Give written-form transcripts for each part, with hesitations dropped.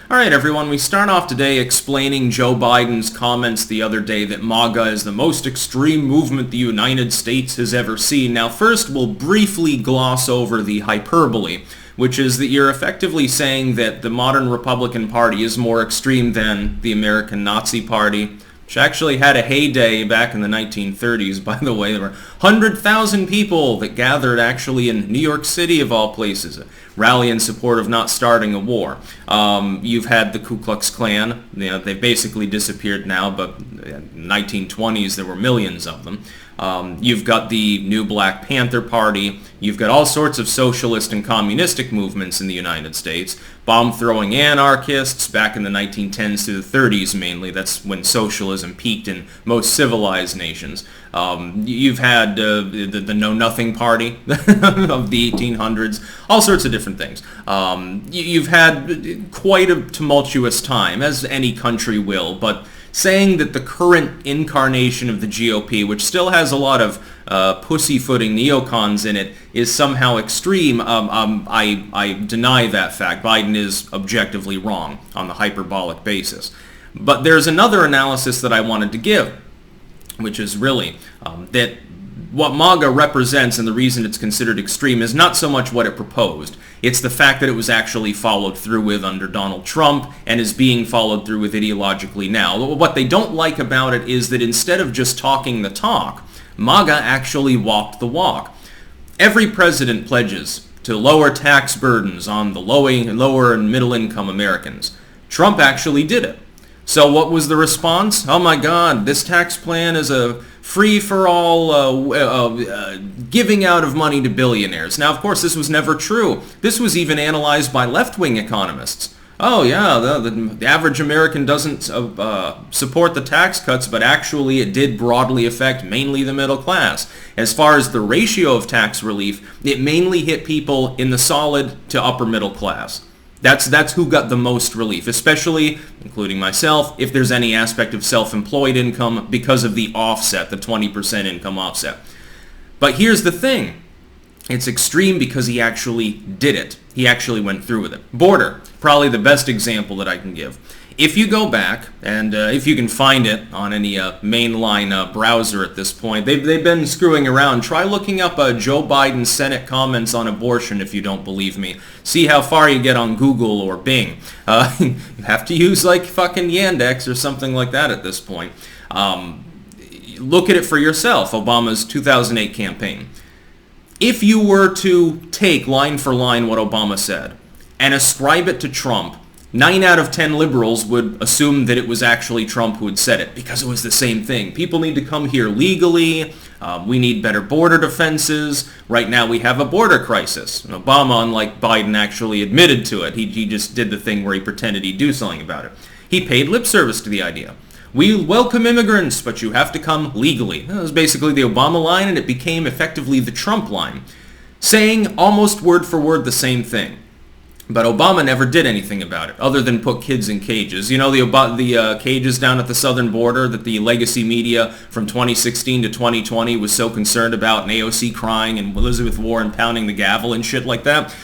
All right, everyone, we start off today explaining Joe Biden's comments the other day that MAGA is the most extreme movement the United States has ever seen. Now, first, we'll briefly gloss over the hyperbole, which is that you're effectively saying that the modern Republican Party is more extreme than the American Nazi Party, which actually had a heyday back in the 1930s, by the way. There were 100,000 people that gathered actually in New York City, of all places, a rally in support of not starting a war. You've had the Ku Klux Klan. They've basically disappeared now, but in the 1920s there were millions of them. You've got the new Black Panther Party. You've got all sorts of socialist and communistic movements in the United States. Bomb-throwing anarchists back in the 1910s to the 30s mainly. That's when socialism peaked in most civilized nations. You've had the Know-Nothing Party of the 1800s. All sorts of different things. You've had quite a tumultuous time, as any country will, but saying that the current incarnation of the GOP, which still has a lot of pussyfooting neocons in it, is somehow extreme, I deny that fact. Biden is objectively wrong on the hyperbolic basis. But there's another analysis that I wanted to give, which is really that what MAGA represents and the reason it's considered extreme is not so much what it proposed. It's the fact that it was actually followed through with under Donald Trump and is being followed through with ideologically now. What they don't like about it is that instead of just talking the talk, MAGA actually walked the walk. Every president pledges to lower tax burdens on the lower and middle income Americans. Trump actually did it. So what was the response? Oh my God, this tax plan is a free-for-all giving out of money to billionaires. Now, of course, this was never true. This was even analyzed by left-wing economists. Oh yeah, the average American doesn't support the tax cuts, but actually it did broadly affect mainly the middle class. As far as the ratio of tax relief, it mainly hit people in the solid to upper middle class. That's who got the most relief, especially, including myself, if there's any aspect of self-employed income because of the offset, the 20% income offset. But here's the thing. It's extreme because he actually did it. He actually went through with it. Border, probably the best example that I can give. If you go back, and if you can find it on any mainline browser at this point, they've been screwing around. Try looking up Joe Biden's Senate comments on abortion if you don't believe me. See how far you get on Google or Bing. You have to use like fucking Yandex or something like that at this point. Look at it for yourself, Obama's 2008 campaign. If you were to take line for line what Obama said and ascribe it to Trump, 9 out of 10 liberals would assume that it was actually Trump who had said it because it was the same thing. People need to come here legally. We need better border defenses. Right now we have a border crisis. And Obama, unlike Biden, actually admitted to it. He just did the thing where he pretended he'd do something about it. He paid lip service to the idea. We welcome immigrants, but you have to come legally. That was basically the Obama line, and it became effectively the Trump line, saying almost word for word the same thing. But Obama never did anything about it, other than put kids in cages. You know the cages down at the southern border that the legacy media from 2016 to 2020 was so concerned about, and AOC crying and Elizabeth Warren pounding the gavel and shit like that?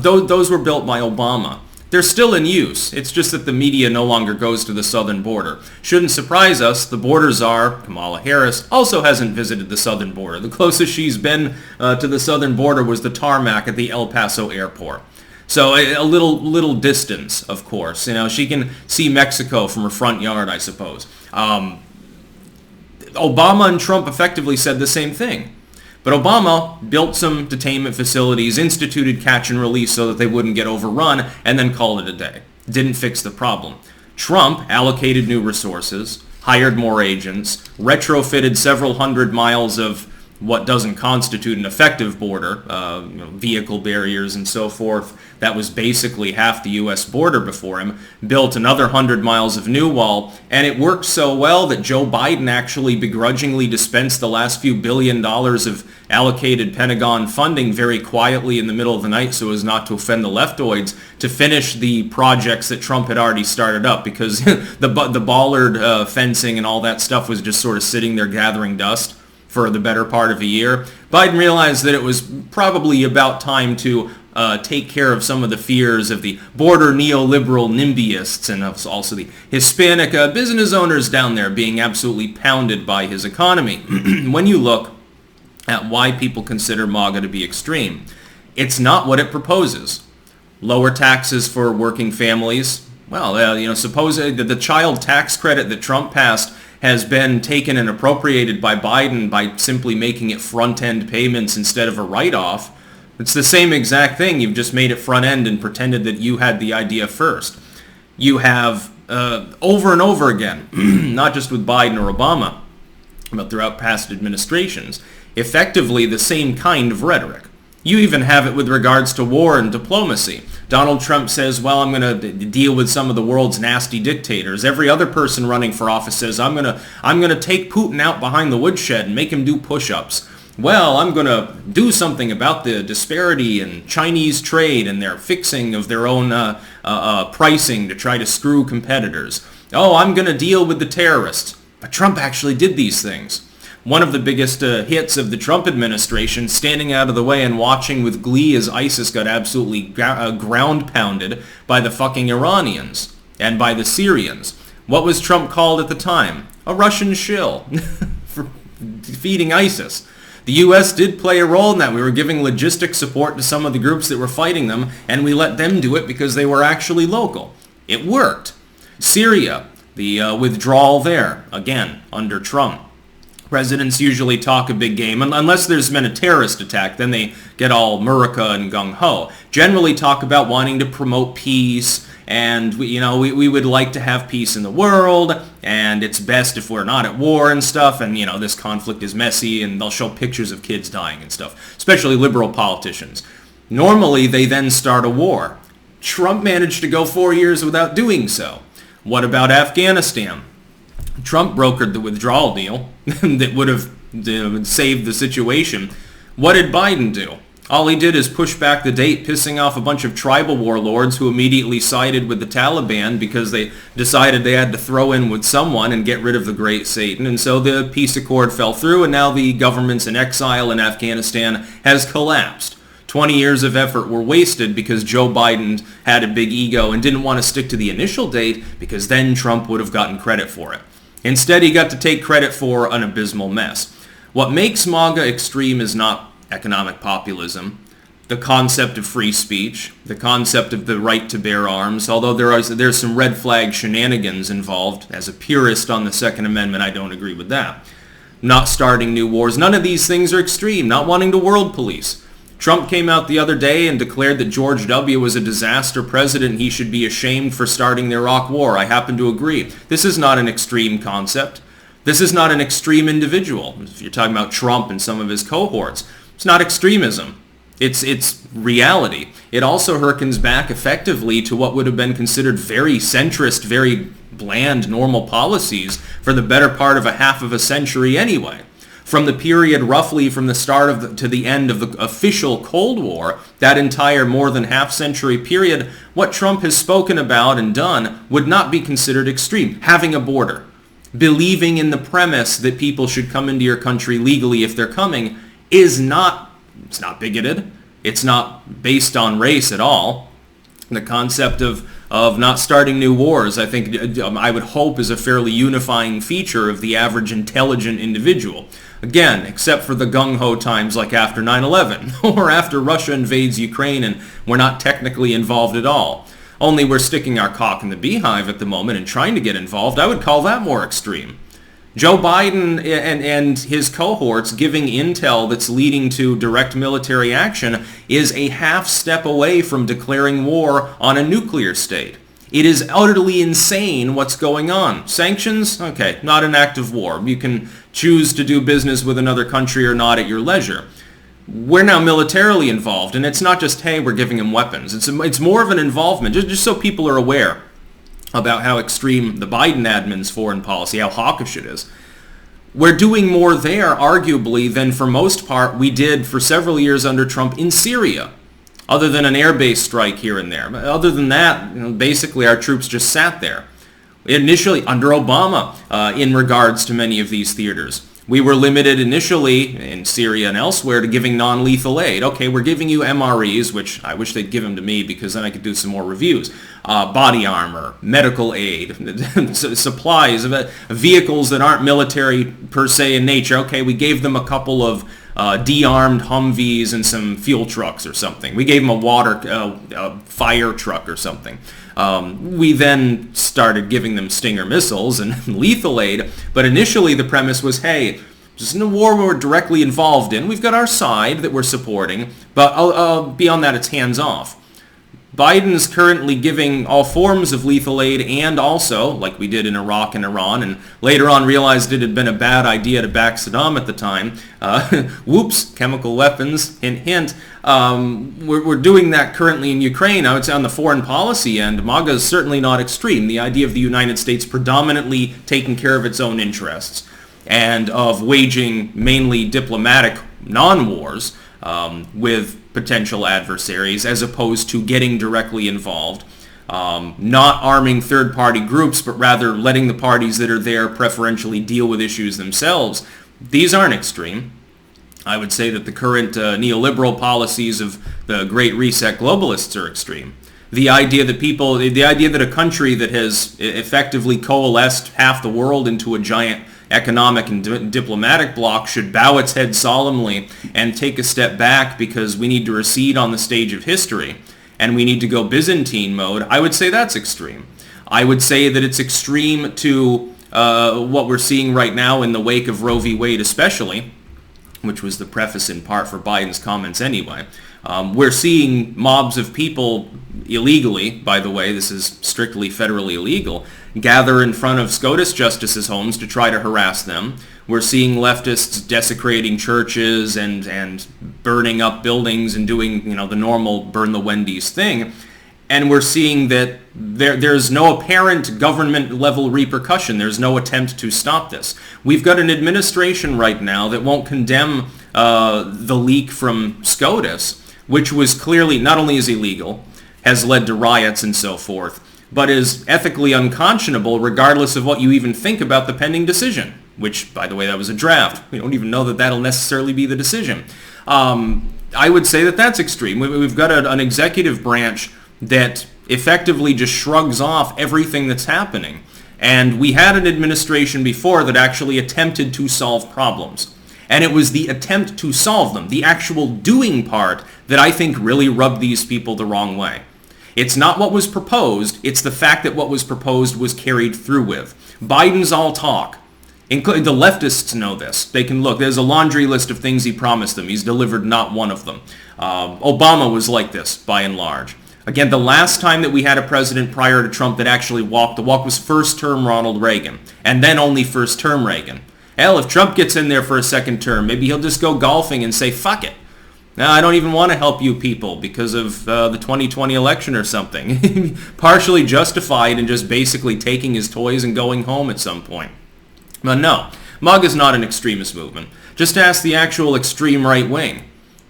Those were built by Obama. They're still in use. It's just that the media no longer goes to the southern border. Shouldn't surprise us, the border czar, Kamala Harris, also hasn't visited the southern border. The closest she's been to the southern border was the tarmac at the El Paso airport. So a little distance, of course. You know, she can see Mexico from her front yard, I suppose. Obama and Trump effectively said the same thing. But Obama built some detainment facilities, instituted catch and release so that they wouldn't get overrun, and then called it a day. Didn't fix the problem. Trump allocated new resources, hired more agents, retrofitted several hundred miles of what doesn't constitute an effective border, vehicle barriers and so forth. That was basically half the U.S. border before him, built another 100 miles of new wall, and it worked so well that Joe Biden actually begrudgingly dispensed the last few $1 billion of allocated Pentagon funding very quietly in the middle of the night so as not to offend the leftoids to finish the projects that Trump had already started up, because the bollard fencing and all that stuff was just sort of sitting there gathering dust for the better part of a year. Biden realized that it was probably about time to take care of some of the fears of the border neoliberal NIMBYists and also the Hispanic business owners down there being absolutely pounded by his economy. When you look at why people consider MAGA to be extreme, it's not what it proposes. Lower taxes for working families. Well, suppose that the child tax credit that Trump passed has been taken and appropriated by Biden by simply making it front-end payments instead of a write-off. It's the same exact thing. You've just made it front-end and pretended that you had the idea first. You have, over and over again, not just with Biden or Obama, but throughout past administrations, effectively the same kind of rhetoric. You even have it with regards to war and diplomacy. Donald Trump says, well, I'm going to deal with some of the world's nasty dictators. Every other person running for office says, I'm going to take Putin out behind the woodshed and make him do push-ups. Well, I'm going to do something about the disparity in Chinese trade and their fixing of their own pricing to try to screw competitors. Oh, I'm going to deal with the terrorists. But Trump actually did these things. One of the biggest hits of the Trump administration, standing out of the way and watching with glee as ISIS got absolutely ground pounded by the fucking Iranians and by the Syrians. What was Trump called at the time? A Russian shill for defeating ISIS. The U.S. did play a role in that. We were giving logistic support to some of the groups that were fighting them, and we let them do it because they were actually local. It worked. Syria, the withdrawal there, again, under Trump. Presidents usually talk a big game, unless there's been a terrorist attack, then they get all Murica and gung-ho. Generally talk about wanting to promote peace, and we would like to have peace in the world, and it's best if we're not at war and stuff, and this conflict is messy, and they'll show pictures of kids dying and stuff, especially liberal politicians. Normally, they then start a war. Trump managed to go 4 years without doing so. What about Afghanistan? Trump brokered the withdrawal deal that would have saved the situation. What did Biden do? All he did is push back the date, pissing off a bunch of tribal warlords who immediately sided with the Taliban because they decided they had to throw in with someone and get rid of the Great Satan. And so the peace accord fell through, and now the government's in exile in Afghanistan has collapsed. 20 years of effort were wasted because Joe Biden had a big ego and didn't want to stick to the initial date because then Trump would have gotten credit for it. Instead, he got to take credit for an abysmal mess. What makes MAGA extreme is not economic populism, the concept of free speech, the concept of the right to bear arms, although there's some red flag shenanigans involved. As a purist on the Second Amendment, I don't agree with that. Not starting new wars. None of these things are extreme. Not wanting to world police. Trump came out the other day and declared that George W. was a disaster president and he should be ashamed for starting the Iraq War. I happen to agree. This is not an extreme concept. This is not an extreme individual. If you're talking about Trump and some of his cohorts, it's not extremism. It's reality. It also harkens back effectively to what would have been considered very centrist, very bland, normal policies for the better part of a half of a century anyway. From the period roughly from the start to the end of the official Cold War, that entire more than half-century period, what Trump has spoken about and done would not be considered extreme. Having a border, believing in the premise that people should come into your country legally if they're coming, it's not bigoted. It's not based on race at all. The concept of not starting new wars, I think, I would hope is a fairly unifying feature of the average intelligent individual. Again, except for the gung-ho times like after 9/11 or after Russia invades Ukraine and we're not technically involved at all. Only we're sticking our cock in the beehive at the moment and trying to get involved. I would call that more extreme. Joe Biden and his cohorts giving intel that's leading to direct military action is a half step away from declaring war on a nuclear state. It is utterly insane what's going on. Sanctions? Okay, not an act of war. You can choose to do business with another country or not at your leisure. We're now militarily involved, and it's not just, hey, we're giving them weapons. It's more of an involvement, just so people are aware about how extreme the Biden admin's foreign policy, how hawkish it is. We're doing more there, arguably, than for most part we did for several years under Trump in Syria, other than an air-based strike here and there. But other than that, basically our troops just sat there. Initially, under Obama, in regards to many of these theaters. We were limited initially in Syria and elsewhere to giving non-lethal aid. Okay, we're giving you MREs, which I wish they'd give them to me because then I could do some more reviews. Body armor, medical aid, supplies, vehicles that aren't military per se in nature. Okay, we gave them a couple of de-armed Humvees and some fuel trucks or something. We gave them a fire truck or something. We then started giving them Stinger missiles and lethal aid, but initially the premise was, hey, this isn't a war we're directly involved in. We've got our side that we're supporting, but beyond that, it's hands-off. Biden's currently giving all forms of lethal aid and also, like we did in Iraq and Iran, and later on realized it had been a bad idea to back Saddam at the time. Whoops, chemical weapons, hint, hint. We're doing that currently in Ukraine. I would say on the foreign policy end, MAGA is certainly not extreme. The idea of the United States predominantly taking care of its own interests and of waging mainly diplomatic non-wars with potential adversaries as opposed to getting directly involved, not arming third-party groups, but rather letting the parties that are there preferentially deal with issues themselves. These aren't extreme. I would say that the current neoliberal policies of the Great Reset globalists are extreme. The idea that a country that has effectively coalesced half the world into a giant economic and diplomatic bloc should bow its head solemnly and take a step back because we need to recede on the stage of history and we need to go Byzantine mode, I would say that's extreme. I would say that it's extreme to what we're seeing right now in the wake of Roe v. Wade especially, which was the preface in part for Biden's comments anyway. We're seeing mobs of people illegally, by the way, this is strictly federally illegal, gather in front of SCOTUS justices' homes to try to harass them. We're seeing leftists desecrating churches and burning up buildings and doing, the normal burn the Wendy's thing. And we're seeing that there's no apparent government-level repercussion. There's no attempt to stop this. We've got an administration right now that won't condemn the leak from SCOTUS, which was clearly not only is illegal, has led to riots and so forth, but is ethically unconscionable regardless of what you even think about the pending decision, which, by the way, that was a draft. We don't even know that that'll necessarily be the decision. I would say that that's extreme. We've got an executive branch that effectively just shrugs off everything that's happening. And we had an administration before that actually attempted to solve problems. And it was the attempt to solve them, the actual doing part, that I think really rubbed these people the wrong way. It's not what was proposed, it's the fact that what was proposed was carried through with. Biden's all talk. The leftists know this. They can look. There's a laundry list of things he promised them. He's delivered not one of them. Obama was like this, by and large. Again, the last time that we had a president prior to Trump that actually walked the walk was first-term Ronald Reagan, and then only first-term Reagan. Hell, if Trump gets in there for a second term, maybe he'll just go golfing and say, fuck it. No, I don't even want to help you people because of the 2020 election or something. Partially justified in just basically taking his toys and going home at some point. But no, MAGA is not an extremist movement. Just ask the actual extreme right wing.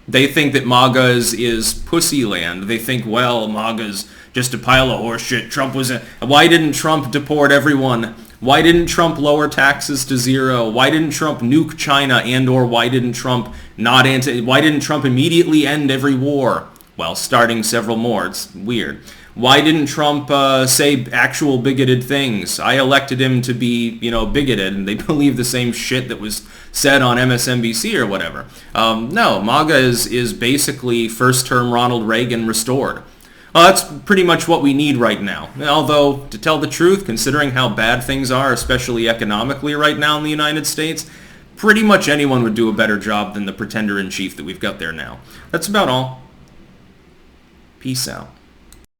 They think that MAGA is pussy land. They think, well, MAGA's just a pile of horseshit. Why didn't Trump deport everyone? Why didn't Trump lower taxes to zero? Why didn't Trump nuke China or why didn't Trump immediately end every war? Well, starting several more. It's weird. Why didn't Trump say actual bigoted things? I elected him to be, bigoted, and they believe the same shit that was said on MSNBC or whatever. No, MAGA is basically first-term Ronald Reagan restored. Well, that's pretty much what we need right now. Although, to tell the truth, considering how bad things are, especially economically right now in the United States, pretty much anyone would do a better job than the pretender-in-chief that we've got there now. That's about all. Peace out.